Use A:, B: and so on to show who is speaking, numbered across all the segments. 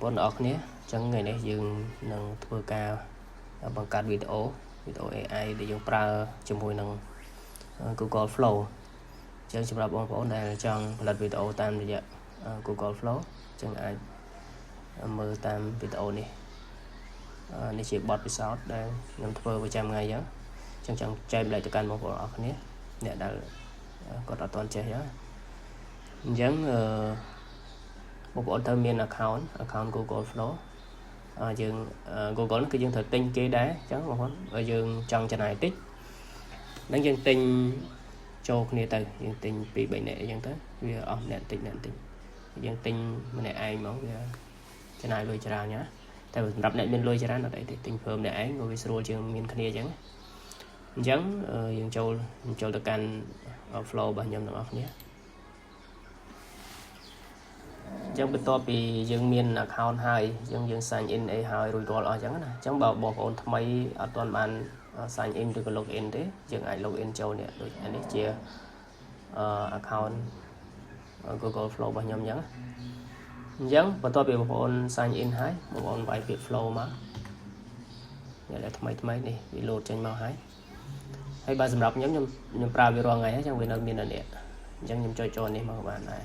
A: Bọn ốc nhé, chẳng ngày này dừng nâng thua ca bằng cách video AI để dùng pra cho mùi nâng Google Flow chẳng chụp ra bọn bọn này trong lật video tam để Google Flow chẳng ai mơ tam video này này chỉ bọt bị sót đang nâng thua với trăm ngày chẳng chẳng chạy lại từ căn bọn ốc nhé để đã có đã toàn chơi chẳng một bộ thơ miền account Google Flow dừng Google nó cứ dừng thực tinh kế đá chẳng một ở dừng trong chân này tích đánh dân tinh cho này từ dân tinh bị bệnh nệ dân tới vì nền tinh dân tinh này ai máu chân này lôi ra nhá tại vì đập này bên lôi ra nó đấy thì tinh phơm để ấy ngồi video trường miền kia chẳng chẳng dân châu được can Flow bao nhiêu nữa nhé chẳng biết to vì dân miền account hai dân sign in ai hai rồi gọi là chẳng nè chẳng bảo bỏ ổn thay mấy ở toàn bàn sign in được login thế dân ai login châu nè rồi anh ấy chia account Google Flow bao nhiêu nhá chẳng và to vì bỏ ổn sign in hai bỏ ổn vài việc Flow mà vậy là thay mấy này bị load trên màu hai hay ba sầm đọc nhóm pra video ngày chẳng vì nó miền này chẳng nhóm chơi trò này mà các bạn này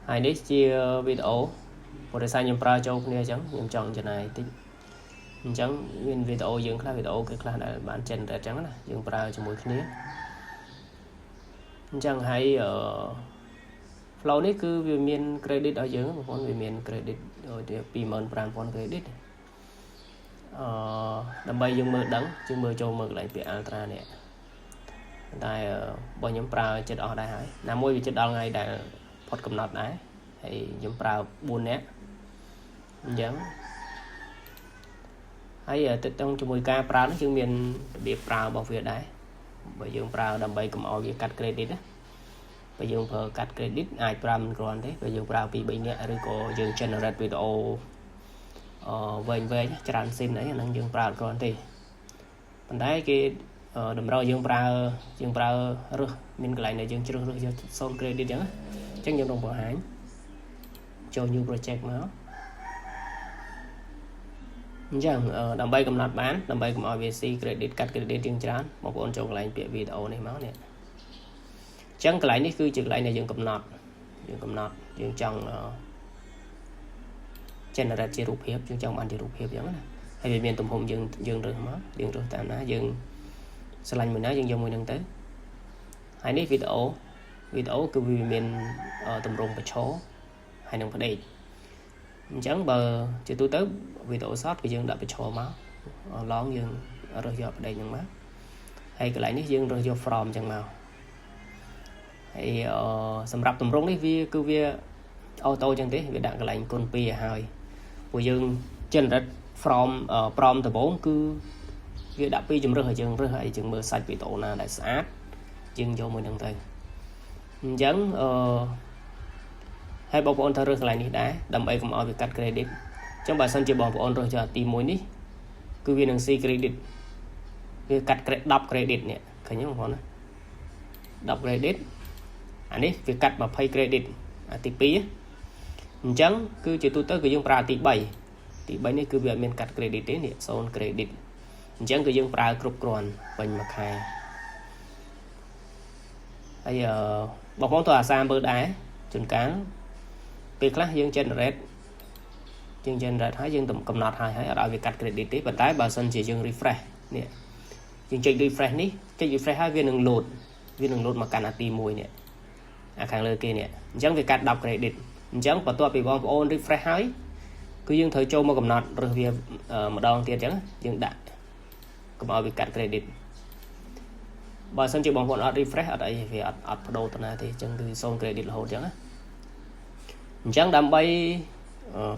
A: hai đứa chia video một để sai nhầm pra cho kia chẳng nhầm chọn cho này tí chẳng nguyên video dựng là video cái là bạn trên để trắng này dựng pra cho mỗi kia chẳng hay ở Flow này cứ vì miền credit ở dưới một con vì miền credit rồi thì payment brand con credit đâm bay dùng mờ đắng chứ mờ cho mờ lại bị ultra nè tại bao nhiêu pra chết ở đây hả nam môi bị chết ở ngay đại phật cầm nọt đấy thì dùng pra buôn nè giống hay ở trong cho 10 ca pra nó chứng miền bị pra bảo vệ đấy bởi dùng pra đâm bay cầm ao về cắt credit á bây giờ vừa cắt credit ai pram còn thế bây giờ pra bị bệnh nhẹ rồi có dùng generate video về tràn sim đấy năng dùng pra còn thì mình thấy cái đầm rau dùng pra rồi mình lại này dùng chưa rồi xong credit chẳng chắc nhiều đồng bộ hãng cho new project nó chẳng đầm bay cầm nát bán đầm bay cầm OVC credit cắt credit chương trán một con trồng lại video này máu nè chẳng cái lại này cứ trực lại này dùng cầm nọt dùng trong generate chế rụp hiệp dùng trong ăn chế rụp hiệp giống này hay vì miền tùng hùng dùng rồi máu dùng rồi tạm ná dùng slide mình nói dùng mùi nâng tới hai nít video cứ vì miền tầm rung và số hai nâng phải đây chẳng bờ chỉ tôi tới video short vì dương đã bị số máu lón dương rồi giờ đây những má hay cái lại nít dương rồi vô from chẳng màu hay sầm rập tầm rung đấy vì cứ vì auto chẳng thế vì đặng cái lạnh con pi hai của dương trên đất from from từ 4 cứ việc đã pi chừng rồi hay chừng mưa sạch bị tổ là đại sát chừng vô mùi đằng tay chẳng hay bảo bọn thơ rơi lại đi đá đầm ấy cũng ở việc cắt credit trong bài sân chơi bọn bọn rồi cho tìm mối ní cứ viên đằng si credit việc cắt đọc credit nè thấy nhớ không đọc credit anh ấy việc cắt mà pay credit tỷ phí chẳng cứ chỉ tôi tới cái dương pra tỷ 7 này cứ việc mình cắt credit đấy nè son credit chẳng cứ dương pra group còn bình mặc hai bây giờ bọc món tòa sam bơ đá chuẩn cán việc là dương generate hãy dương tầm cầm nọt hai hãy ở đó việc cắt credit đấy vận tải bà sân chỉ dương refresh nè dương chạy refresh ní chạy refresh hai viên đường lột mà cản tìm mùi nè khang lơ kia nè chẳng việc cắt đọc credit chẳng và tôi bị bom on refresh hai cứ dương thời châu mà cầm nọt rồi việc một đòn tiền chẳng dương đã cầm ở việc cắt credit bà sân chỉ bằng bọn refresh ở đây vì ở đồ tuần này thì chẳng từ xong credit là hỗ chẳng chẳng đam bay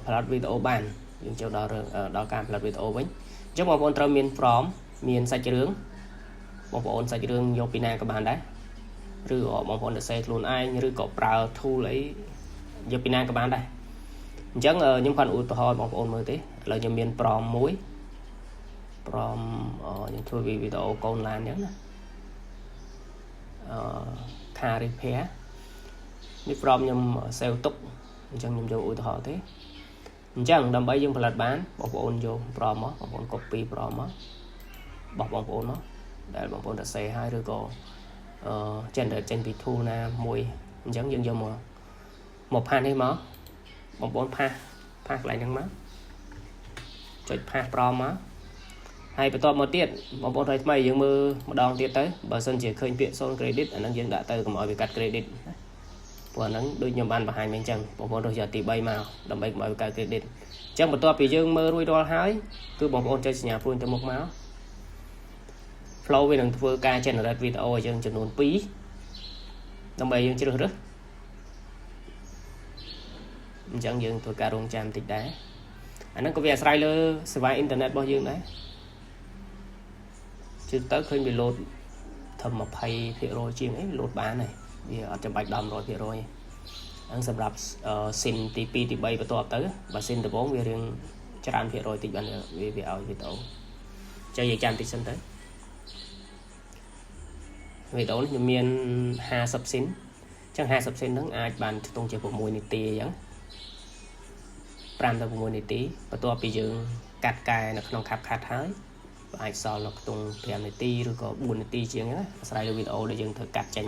A: plot video bàn những chỗ đó đó cam plot video với chẳng một con trâu miền from miền sạch rướng một bọn sạch rướng vô pina các bạn đấy rồi một bọn được xe luôn ai rồi có prao thu lấy vô pina các bạn đây chẳng những phần ưu thôi một bọn mới thế là những miền from muối from những thôi vì video con lan nhớ car repair នេះ from ខ្ញុំ save ទុកអញ្ចឹងខ្ញុំយកឧទាហរណ៍ទេអញ្ចឹងដើម្បីយើងផលិតបានបងប្អូនយក from មកបងប្អូន copy from មកបោះបងប្អូនមកដែលបងប្អូនតែ save ហើយឬក៏ generate ចេញពី tool ណាមួយអញ្ចឹងយើងយកមកផាសនេះមកបងប្អូនផាសកន្លែងហ្នឹងមកចុចផាស from មកហើយបន្ទាប់មកទៀតបងប្អូនថ្មីយើងមើលម្ដងទៀតទៅបើសិនជាឃើញពាក្យ 0 credit អាហ្នឹងយើងដាក់ទៅកុំឲ្យវាកាត់ credit ព្រោះអាហ្នឹងដូចខ្ញុំបានបង្ហាញមិញអញ្ចឹងបងប្អូនរើសយកទី3មកដើម្បីកុំឲ្យវាកាត់ credit អញ្ចឹងបន្ទាប់ពីយើងមើលរួចរាល់ហើយគឺបងប្អូនចុចសញ្ញាព្រួយទៅមុខមក flow វានឹងធ្វើការ generate video ឲ្យយើងចំនួន2ដើម្បីយើងជ្រើសរើសអញ្ចឹងយើងធ្វើការរងចាំតិចដែរអាហ្នឹងក៏វាអាស្រ័យលើសេវាអ៊ីនធឺណិតរបស់យើងដែរជឿទៅឃើញវា load ធំ 20% ជាងអី load បានហើយវាអត់ចាំបាច់ដល់ 100% ទេហ្នឹងសម្រាប់ scene ទី2ទី3បន្ទាប់ទៅបើ scene ដំបូងវារៀងច្រើនភាគរយតិចបានវាឲ្យវីដេអូចុះយើងចាំតិចសិនទៅវីដេអូនេះខ្ញុំមាន50 scene អញ្ចឹង50 scene ហ្នឹងអាចបានខ្ទង់ជា6នាទីអញ្ចឹង5 ទៅ 6 នាទីបន្ទាប់ពីយើងកាត់កែនៅក្នុង CapCut ហើយអាចសល់នៅខ្ទង់5នាទីឬក៏4នាទីជាងហ្នឹងអាស្រ័យលើវីដេអូដែលយើងត្រូវកាត់ចេញ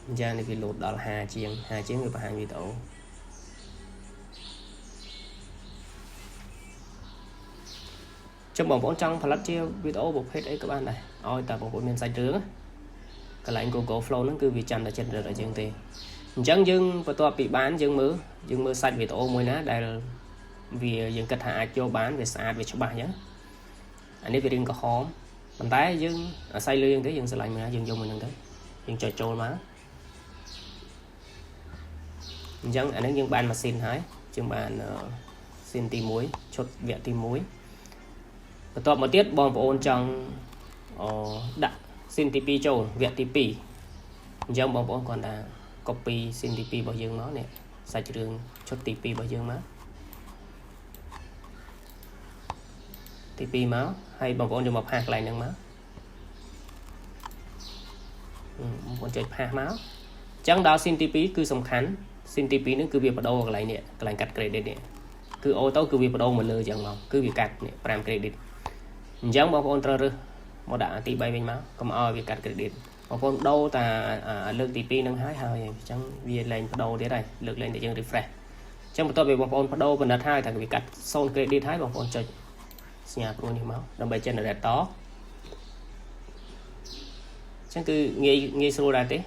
A: អញ្ចឹងនេះវា load ដល់50ជាងវាបង្ហាញវីដេអូចុះបងប្អូនចង់ផលិតជាវីដេអូប្រភេទអីក៏បានដែរឲ្យតែបងប្អូនមានសាច់រឿងកន្លែង Google Flow ហ្នឹងគឺវាចាំតែ generate ឲ្យយើងទេអញ្ចឹងយើងបន្ទាប់ពីបានយើងមើលសាច់វីដេអូមួយណាដែលវាយើងគិតថាអាចយកបានវាស្អាតវាច្បាស់អញ្ចឹងអានេះវារៀងក្រហមប៉ុន្តែយើងអាស្រ័យលើយើងទេយើងស្រឡាញ់មួយណាយើងយកមួយហ្នឹងទៅយើងចុចចូលមកអញ្ចឹងអានេះយើងបានម៉ាស៊ីនហើយយើងបានស៊ីនទី1ឈុតវគ្គទី1បន្ទាប់មកទៀតបងប្អូនចង់ដាក់ស៊ីនទី2ចូលវគ្គទី2អញ្ចឹងបងប្អូនគ្រាន់តែ copy ស៊ីនទី2របស់យើងមកនេះសាច់រឿងឈុតទី2របស់យើងមកទី2មកហើយបងប្អូនយកមកផាសកន្លែងហ្នឹងមកបងប្អូនចុចផាសមកអញ្ចឹងដល់ស៊ីនទី2គឺសំខាន់ស៊ីនទី2ហ្នឹងគឺវាបដូរកន្លែងនេះកន្លែងកាត់ credit នេះគឺអូតូគឺវាបដូរមកលើអញ្ចឹងមកគឺវាកាត់នេះ5 credit អញ្ចឹងបងប្អូនត្រូវរើសមកដាក់ទី3វិញមកកុំឲ្យវាកាត់ credit បងប្អូនដូរតាលើកទី2ហ្នឹងហើយអញ្ចឹងវាលែងបដូរទៀតហើយលើកលែងតែយើង refresh អញ្ចឹងបន្ទាប់ពីបងប្អូនបដូរបណ្ឌិតហើយតែវាកាត់0 credit ហើយបងប្អូនចុចសញ្ញាព្រួយនេះមកដើម្បី generate តអញ្ចឹងគឺងាយស្រួលដែរទេ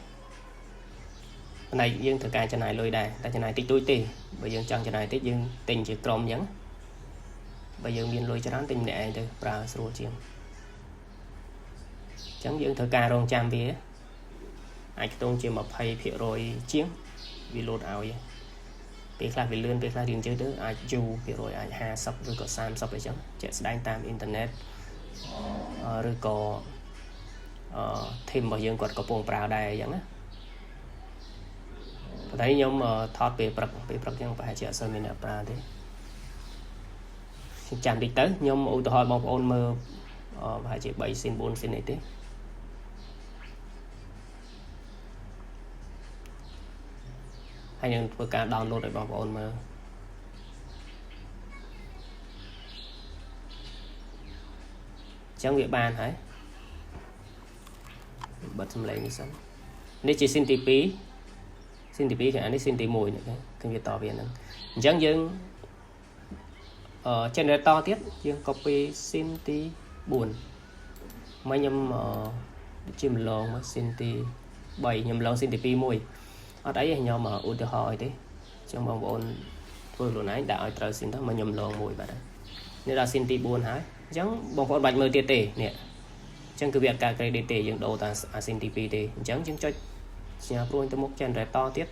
A: ប៉ុន្តែយើងត្រូវការចំណាយលុយដែរតែចំណាយតិចតួចទេបើយើងចង់ចំណាយតិចយើងទិញជាក្រុមអញ្ចឹងបើយើងមានលុយច្រើនទិញម្នាក់ឯងទៅប្រើស្រួលជាងអញ្ចឹងយើងត្រូវការរងចាំវាអាចខ្ទង់ជា20% ជាងវា load ឲ្យពេលខ្លះវាលឿនពេលខ្លះរៀងជឿទៅអាចយូរភាគរយអាច50ឬក៏30អីចឹងជាក់ស្ដែងតាមអ៊ីនធឺណិតឬក៏ធីមរបស់យើងគាត់កំពុងប្រើដែរអញ្ចឹងណាប៉ុន្តែខ្ញុំថតពេលព្រឹកអញ្ចឹងប្រហែលជាអត់សូវមានអ្នកប្រើទេចាំតិចទៅខ្ញុំឧទាហរណ៍បងប្អូនមើលប្រហែលជា3ស៊ីន4ស៊ីនអីទេហើយនឹងធ្វើការ download ឲ្យបងប្អូនមើលអញ្ចឹងវាបានហើយបិទសំឡេងនេះសិននេះជាស៊ីនទី2គឺអានេះស៊ីនទី1នេះគឺវាតវាហ្នឹងអញ្ចឹងយើងgenerator ទៀតយើង copy ស៊ីនទី4មកខ្ញុំជាម្លងមកស៊ីនទី3ខ្ញុំឡងស៊ីនទី2មួយអត់អីទេខ្ញុំឧទាហរណ៍អីទេអញ្ចឹងបងប្អូនធ្វើខ្លួនឯងដាក់ឲ្យត្រូវស៊ីនទៅមកខ្ញុំឡងមួយបាទនេះដល់ស៊ីនទី4ហើយអញ្ចឹងបងប្អូនបាច់មើលទៀតទេនេះអញ្ចឹងគឺវាអត់ការ credit ទេយើងដូរតាមអាស៊ីនទី2ទេអញ្ចឹងយើងចុចសញ្ញាព្រួយទៅមុខ generator ទៀត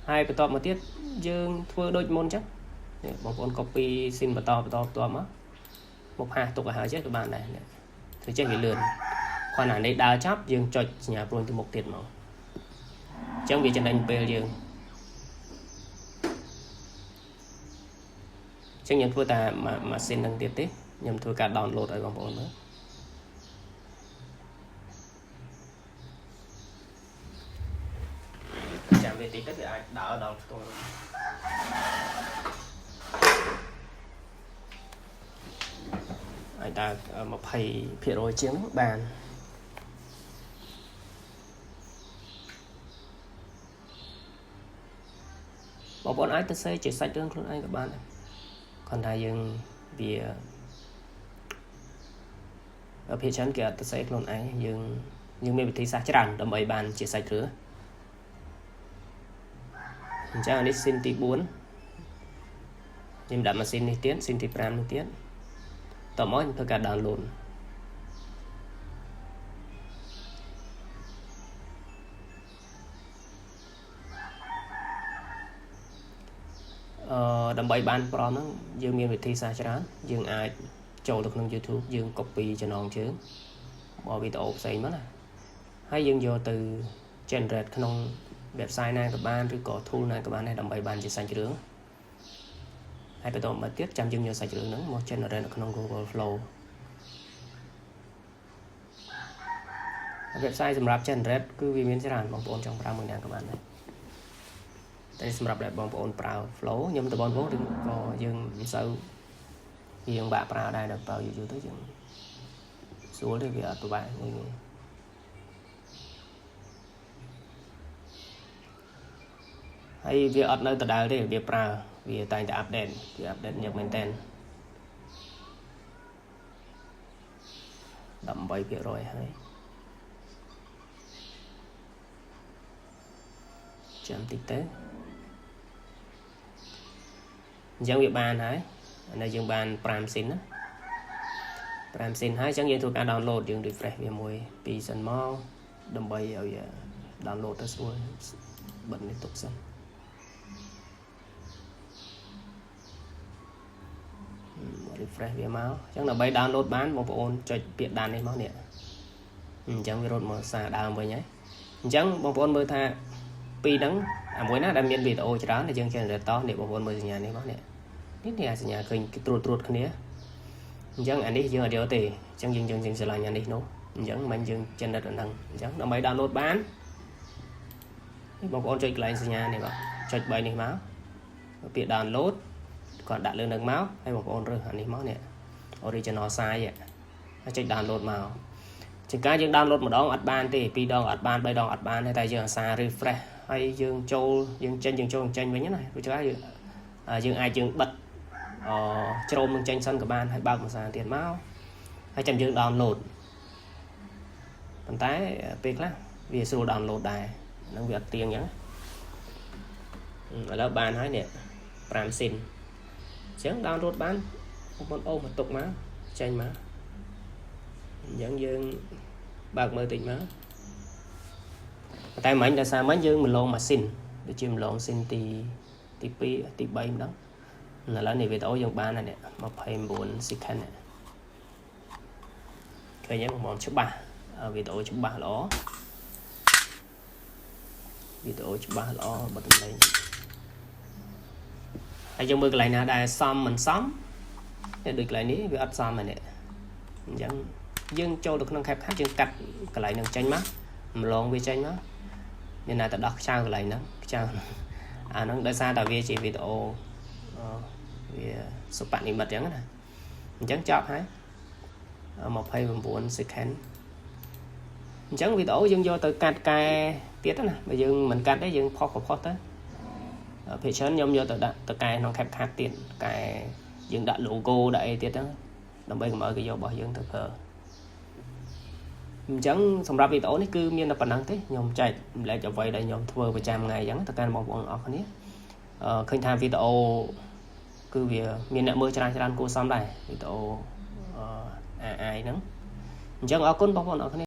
A: ហើយបន្ទាប់មកទៀតយើងធ្វើដូចមុនអញ្ចឹងនេះបងប្អូន copy ស៊ីនបន្តមកផាសទុកឲ្យហើយចេះក៏បានដែរធ្វើចេះវាលឿនគ្រាន់តែនេះដើរចាប់យើងចុចសញ្ញាព្រួយទៅមុខទៀតមកអញ្ចឹងវាចំណេញពេលយើងអញ្ចឹងខ្ញុំធ្វើតែម៉ាស៊ីនហ្នឹងទៀតទេខ្ញុំធ្វើការ download ឲ្យបងប្អូនមើល để tí tới ai đỡ đầu tôi ai ta một thầy phía rồi chiến bàn bọn ai tới xây chỉ sạch đơnខ្លួនanh các bạn này còn thay dương vì ở phía chân kia tới xâyខ្លួនanh dương nhưng mình thấy xa tràn đầm bầy bàn chỉ sạch rửa chắc là xin tí 4 nhưng đã mà xin đi tiến xin tí pram đi tiến tỏ mỗi tất cả download đầm bầy bàn prom nó dương miền Việt thi xa tràn dương aiចូលទៅក្នុង YouTube យើង copy ចំណងជើងមកវីដេអូផ្សេងមកណាហើយយើងយកទៅ generate ក្នុង website ណាក៏បានឬក៏ tool ណាក៏បានដែរដើម្បីបានជាសាច់រឿងហើយបន្តមកទៀតចាំយើងយកសាច់រឿងហ្នឹងមក generate នៅក្នុង Google Flow website សម្រាប់ generate គឺវាមានច្រើនបងប្អូនចង់ប្រើមួយណាក៏បានដែរតែសម្រាប់បងប្អូនប្រើ Flow ខ្ញុំទៅបងប្អូនឬក៏យើងមិនសូវយើងបាក់ប្រើដែរដល់ប្រើ YouTube ទៅយើងស្រួលទេវាអត់ពិបាកនេះហើយវាអត់នៅដដែលទេវាប្រើវាតែងតែ update វា update ញឹកមែនតើ 18% ហើយចាំតិចទៅអញ្ចឹងវាបានហើយនៅយើងបាន5សិនណា5សិនហើយអញ្ចឹងយើងធ្វើការ download យើង refresh វាមួយ2សិនមកដើម្បីឲ្យ download ទៅស្រួលបិទនេះទុកសិនrefresh វាមកអញ្ចឹងដើម្បី download បានបងប្អូនចុចពាក្យដាននេះមកនេះអញ្ចឹងវារត់មកសារដើមវិញហើយអញ្ចឹងបងប្អូនមើលថាពីហ្នឹងអាមួយណាដែលមានវីដេអូច្រើនដែលយើង generate តនេះបងប្អូនមើលសញ្ញានេះមកនេះនេះសញ្ញាឃើញគេត្រួតគ្នាអញ្ចឹងអានេះយើងអត់យកទេអញ្ចឹងយើងឆ្លាញ់អានេះនោះអញ្ចឹងមិនយើង generate អាហ្នឹងអញ្ចឹងដើម្បី download បាននេះបងប្អូនចុចកន្លែងសញ្ញានេះបាទចុច3នេះមកពាក្យ download គាត់ដាក់លើនឹងមកហើយបងប្អូនរើសអានេះមកនេះ original size ហើយចុច download មកជាការយើង download ម្ដងអត់បានទេ2ដងអត់បាន3ដងអត់បានទេតែយើងអាសា refresh ហើយយើងចូលយើងចេញវិញណាព្រោះច្បាស់យើងអាចយើងបិទជ្រោមនឹងចេញសិនក៏បានហើយបើកភាសាទៀតមកហើយចាំយើង download ប៉ុន្តែពេលខ្លះវាស្រួល download ដែរហ្នឹងវាអត់ទៀងអញ្ចឹងឥឡូវបានហើយនេះ5សិនអញ្ចឹង download បានបងប្អូនអូសមកទុកមកចេញមកអញ្ចឹងយើងបើកមើលតិចមកតែមិញដោយសារមិញយើងមកលងម៉ាស៊ីនដូចជាមកលងស៊ីនទី2ទី3ម្ដងឥឡូវនេះវីដេអូយើងបានហើយនេះ29 second ឃើញទេបងប្អូនច្បាស់វីដេអូច្បាស់ល្អវីដេអូច្បាស់ល្អបត់តម្លៃហើយយើងមើលកន្លែងណាដែលសមមិនសមនេះដូចកន្លែងនេះវាអត់សមហើយនេះអញ្ចឹងយើងចូលទៅក្នុង CapCut យើងកាត់កន្លែងហ្នឹងចេញមកម្លងវាចេញមកមានតែដោះខ្ចៅកន្លែងហ្នឹងខ្ចៅអាហ្នឹងដោយសារតែវាជាវីដេអូវាសុបនិមិត្តអញ្ចឹងណាអញ្ចឹងចប់ហើយ29 second អញ្ចឹងវីដេអូយើងយកទៅកាត់កែទៀតណាបើយើងមិនកាត់ទេយើងផុសទៅភាគច្រើនខ្ញុំយកទៅដាក់ទៅកែក្នុង CapCut ទៀតកែយើងដាក់ logo ដាក់អីទៀតហ្នឹងដើម្បីកុំឲ្យគេយករបស់យើងទៅប្រើអញ្ចឹងសម្រាប់វីដេអូនេះគឺមានតែប៉ុណ្្នឹងទេខ្ញុំចែកម្លែកអ្វីដែលខ្ញុំធ្វើប្រចាំថ្ងៃអញ្ចឹងទៅកាន់បងប្អូនអរគ្នាឃើញថាវីដេអូគឺវាមានអ្នកមើលច្រើនគួរសមដែរវីដេអូAI ហ្នឹងអញ្ចឹងអរគុណបងប្អូនអរគ្នា